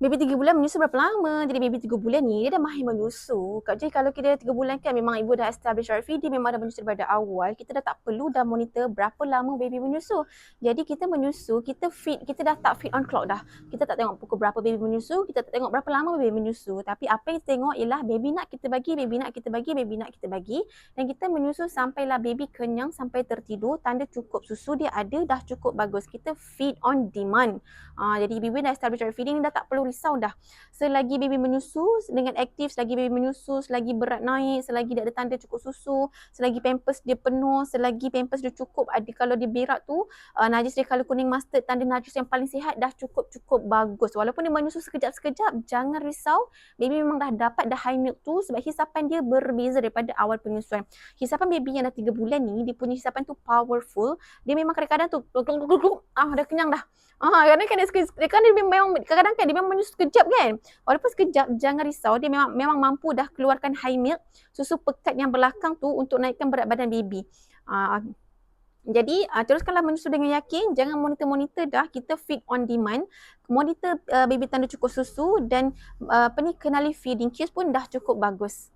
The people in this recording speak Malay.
Baby 3 bulan menyusu berapa lama? Jadi baby 3 bulan ni dia dah mahir menyusu. Jadi kalau kita 3 bulan kan memang ibu dah establish RFID, dia memang dah menyusu daripada awal. Kita dah tak perlu dah monitor berapa lama baby menyusu. Jadi kita menyusu, kita kita dah tak feed on clock dah. Kita tak tengok pukul berapa baby menyusu, kita tak tengok berapa lama baby menyusu. Tapi apa yang kita tengok ialah baby nak kita bagi, baby nak kita bagi, baby nak kita bagi. Dan kita menyusu sampailah baby kenyang sampai tertidur, tanda cukup susu dia ada, dah cukup bagus. Kita feed on demand. Jadi baby dah establish feeding ni dah tak perlu risau dah. Selagi baby menyusu dengan aktif, selagi baby menyusu, selagi berat naik, selagi dia ada tanda cukup susu, selagi pampers dia penuh, selagi pampers dia cukup, ada kalau dia berak tu, najis dia kalau kuning mustard, tanda najis yang paling sihat dah cukup bagus. Walaupun dia menyusu sekejap-sekejap, jangan risau. Baby memang dah dapat dah high milk tu sebab hisapan dia berbeza daripada awal penyusuan. Hisapan baby yang dah 3 bulan ni, dia punya hisapan tu powerful. Dia memang kadang-kadang tu, dah kenyang dah. Kadang-kadang dia memang kadang-kadang kan dia memang menyusu sekejap kan. Walaupun sekejap, jangan risau, dia memang mampu dah keluarkan high milk, susu pekat yang belakang tu untuk naikkan berat badan baby. Jadi teruskanlah menyusu dengan yakin, jangan monitor-monitor dah, kita feed on demand. Monitor baby tanda cukup susu dan kenali feeding cues pun dah cukup bagus.